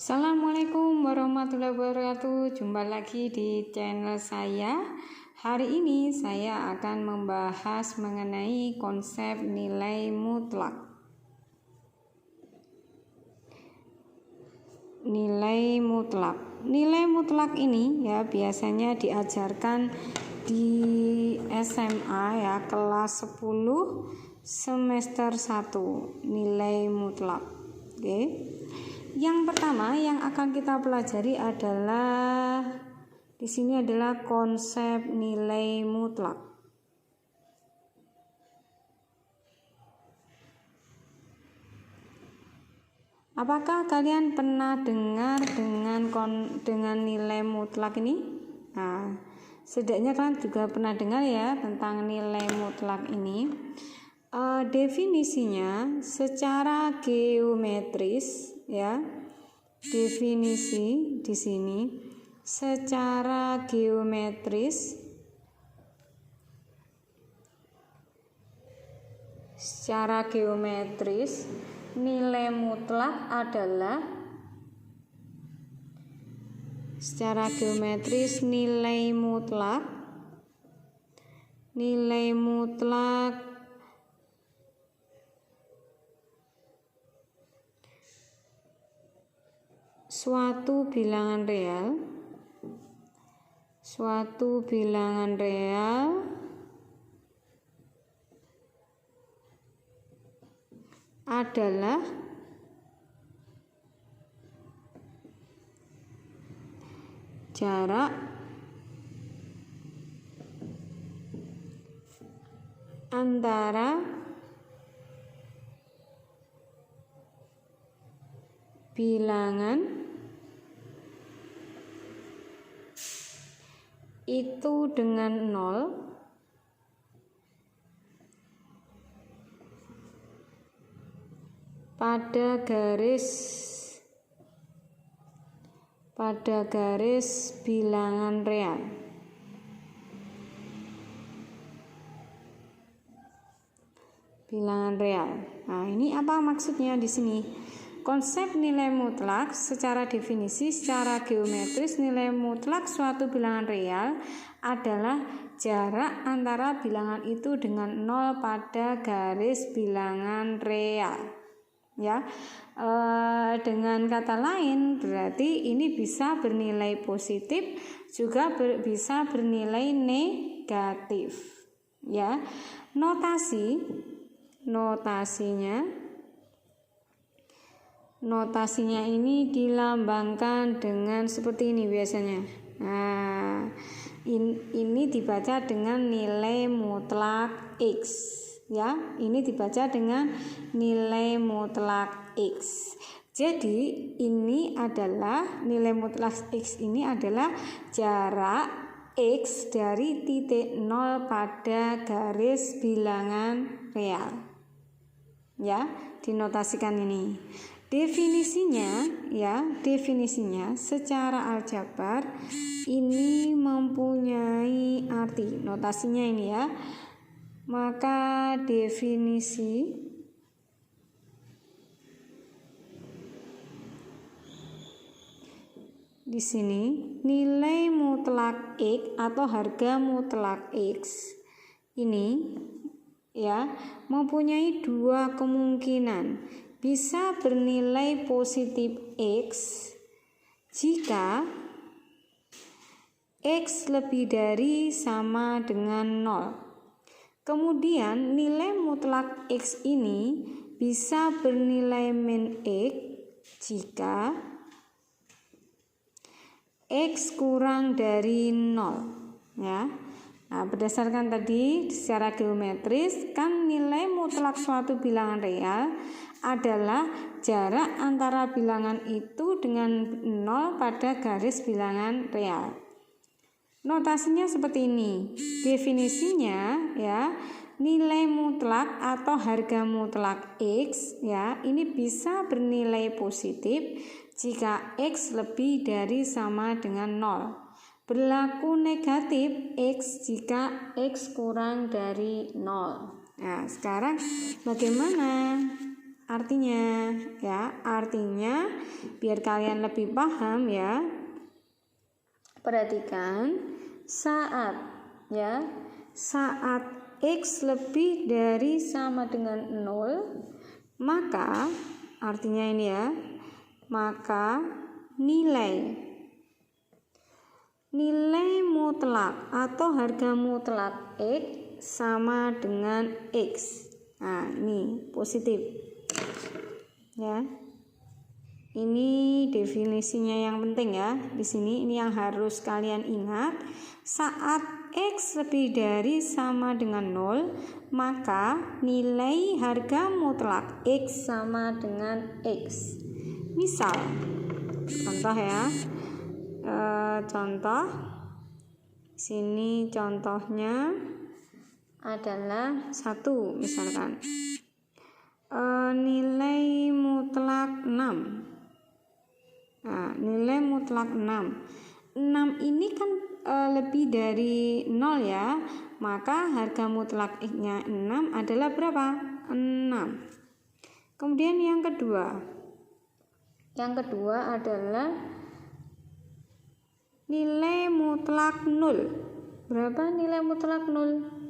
Assalamualaikum warahmatullahi wabarakatuh. Jumpa lagi di channel saya. Hari ini saya akan membahas mengenai konsep nilai mutlak. Nilai mutlak ini ya biasanya diajarkan di SMA ya, kelas 10 semester 1, nilai mutlak. Oke. Yang pertama yang akan kita pelajari adalah di sini adalah konsep nilai mutlak. Apakah kalian pernah dengar dengan nilai mutlak ini? Nah, setidaknya kalian juga pernah dengar ya tentang nilai mutlak ini. Definisinya secara geometris ya. Definisi di sini secara geometris nilai mutlak adalah nilai mutlak suatu bilangan real adalah jarak antara bilangan itu dengan 0 pada garis bilangan real. Nah, ini apa maksudnya di sini? Konsep nilai mutlak secara definisi secara geometris, nilai mutlak suatu bilangan real adalah jarak antara bilangan itu dengan 0 pada garis bilangan real. Ya, dengan kata lain berarti ini bisa bernilai positif juga bisa bernilai negatif. Ya, Notasinya ini dilambangkan dengan seperti ini biasanya. Nah, ini dibaca dengan nilai mutlak X. Ya, ini dibaca dengan nilai mutlak X. Jadi, ini adalah nilai mutlak X ini adalah jarak X dari titik 0 pada garis bilangan real. Ya, dinotasikan ini. Definisinya secara aljabar ini mempunyai arti. Notasinya ini ya. Maka definisi di sini nilai mutlak X atau harga mutlak X ini ya mempunyai dua kemungkinan. Bisa bernilai positif X jika X lebih dari sama dengan 0. Kemudian nilai mutlak X ini bisa bernilai min X jika X kurang dari 0 ya. Nah, berdasarkan tadi secara geometris kan nilai mutlak suatu bilangan real adalah jarak antara bilangan itu dengan 0 pada garis bilangan real. Notasinya seperti ini. Definisinya ya, nilai mutlak atau harga mutlak X ya, ini bisa bernilai positif jika X lebih dari sama dengan 0. Berlaku negatif X jika X kurang dari 0. Nah, sekarang bagaimana Artinya ya, artinya biar kalian lebih paham ya. Perhatikan saat ya, saat X lebih dari sama dengan 0, maka artinya ini ya, maka nilai mutlak atau harga mutlak X sama dengan X. Nah, ini positif ya. Ini definisinya yang penting ya. Di sini ini yang harus kalian ingat. Saat X lebih dari sama dengan 0, maka nilai harga mutlak X sama dengan X. Misal, contoh ya. Contoh sini contohnya adalah 1 misalkan. Nilai mutlak 6. Nah, nilai mutlak 6. 6 ini kan lebih dari 0 ya. Maka harga mutlak X-nya 6 adalah berapa? 6. Kemudian yang kedua. Yang kedua adalah nilai mutlak 0. Berapa nilai mutlak 0?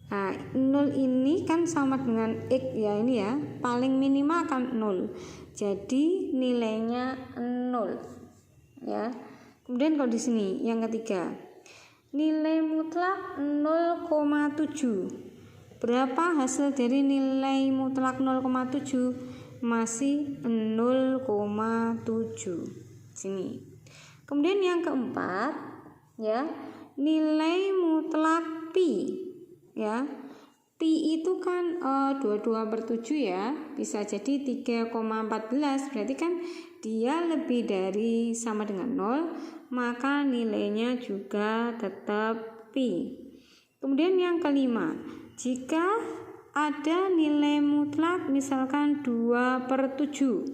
Nah, 0 ini kan sama dengan X ya, ini ya. Paling minimal kan 0. Jadi nilainya 0 ya. Kemudian kalau di sini yang ketiga, nilai mutlak 0,7. Berapa hasil dari nilai mutlak 0,7? Masih 0,7. Sini. Kemudian yang keempat ya, nilai mutlak pi ya. Pi itu kan 22/7 ya, bisa jadi 3,14, berarti kan dia lebih dari sama dengan 0, maka nilainya juga tetap pi. Kemudian yang kelima, jika ada nilai mutlak misalkan 2/7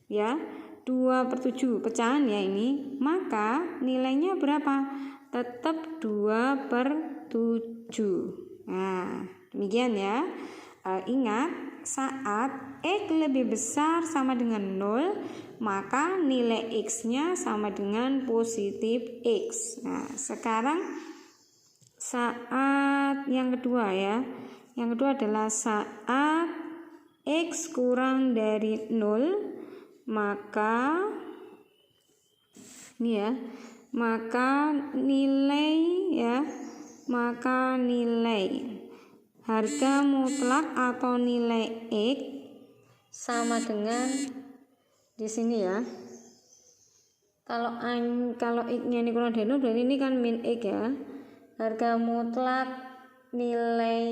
ya, 2/7 pecahan ya ini, maka nilainya berapa? Tetap 2/7. Nah, demikian ya. Ingat, saat X lebih besar sama dengan 0, maka nilai X-nya sama dengan positif X. Nah, sekarang saat yang kedua ya. Yang kedua adalah saat X kurang dari 0, maka ini ya, maka nilai ya, maka nilai harga mutlak atau nilai X sama dengan di sini ya. Kalau X-nya ini kurang dari 0, berarti ini kan min X ya. Harga mutlak nilai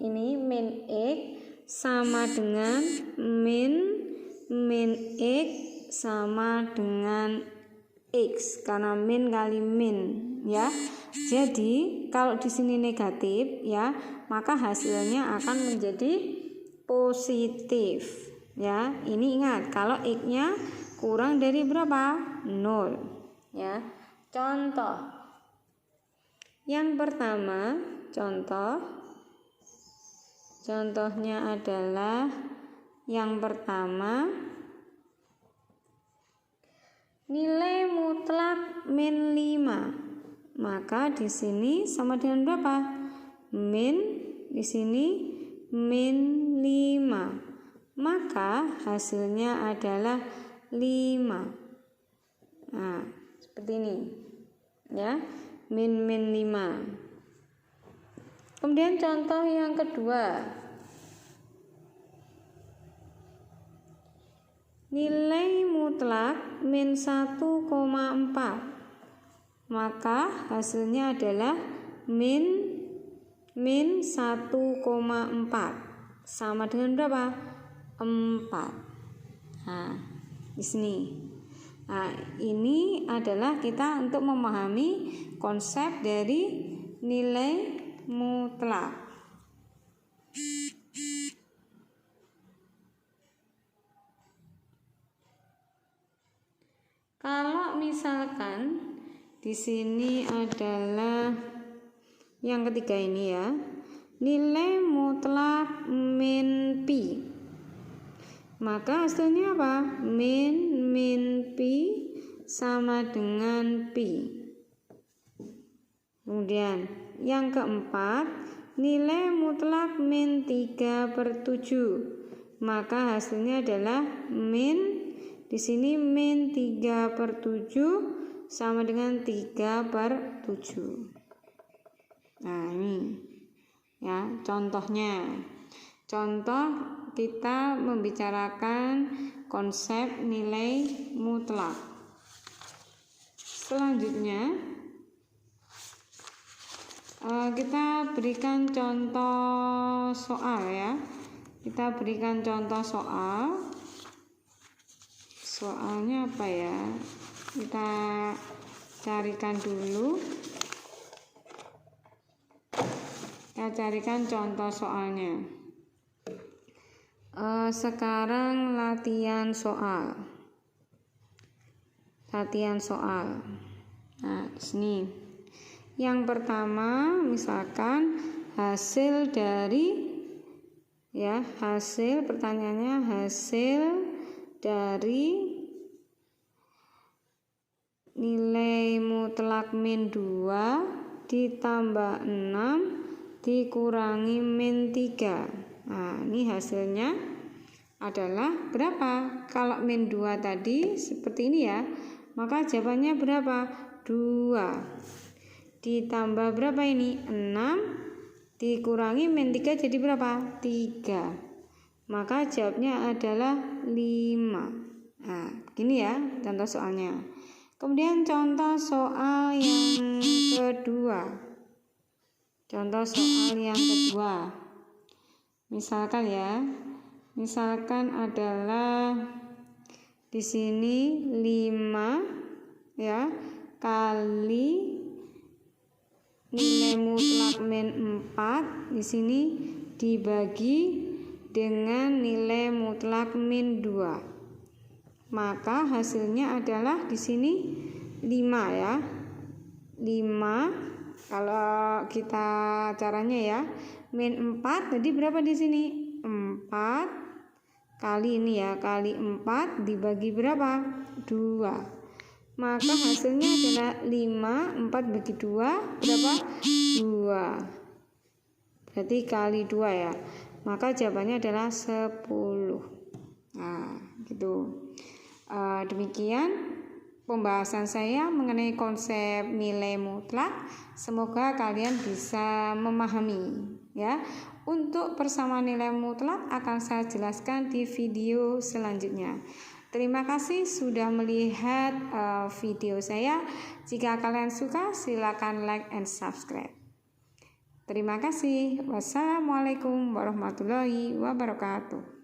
ini min X sama dengan min X sama dengan X, karena min kali min ya. Jadi kalau di sini negatif ya, maka hasilnya akan menjadi positif ya. Ini ingat, kalau X-nya kurang dari berapa? 0 ya. Contoh yang pertama, contohnya adalah yang pertama, nilai mutlak min 5. Maka di sini sama dengan berapa? Min di sini min 5. Maka hasilnya adalah 5. Nah, seperti ini. Ya, min 5. Kemudian contoh yang kedua. Nilai mutlak min 1,4. Maka hasilnya adalah min 1,4 sama dengan berapa? 4. Nah, di sini. Nah, ini adalah kita untuk memahami konsep dari nilai mutlak. Kalau misalkan di sini adalah yang ketiga ini ya, nilai mutlak min pi. Maka hasilnya apa? Min pi sama dengan pi. Kemudian yang keempat, nilai mutlak min 3/7. Maka hasilnya adalah di sini min 3/7 sama dengan 3/7. Nah, ini ya contohnya. Contoh kita membicarakan konsep nilai mutlak. Selanjutnya kita berikan contoh soal ya. Kita berikan contoh soal. Soalnya apa ya? Kita carikan dulu. Kita carikan contoh soalnya. Sekarang latihan soal. Nah, di sini. Yang pertama, misalkan hasil pertanyaannya hasil dari nilai mutlak min 2 ditambah 6 dikurangi min 3. Nah, ini hasilnya adalah berapa? Kalau min 2 tadi seperti ini ya, maka jawabannya berapa? 2. Ditambah berapa ini? 6 dikurangi min 3 jadi berapa? 3. Maka jawabnya adalah 5. Nah, begini ya contoh soalnya. Kemudian contoh soal yang kedua. Misalkan adalah di sini 5 ya kali nilai mutlak min 4 di sini dibagi dengan nilai mutlak min 2. Maka hasilnya adalah di sini 5 ya. 5 kalau kita caranya ya, min 4 jadi berapa di sini? 4 kali ini ya, kali 4 dibagi berapa? 2. Maka hasilnya adalah 5, 4 bagi 2 berapa? 2. Berarti kali 2 ya. Maka jawabannya adalah 10. Nah, gitu. Demikian pembahasan saya mengenai konsep nilai mutlak. Semoga kalian bisa memahami ya. Untuk persamaan nilai mutlak akan saya jelaskan di video selanjutnya. Terima kasih sudah melihat video saya. Jika kalian suka, silakan like and subscribe. Terima kasih. Wassalamualaikum warahmatullahi wabarakatuh.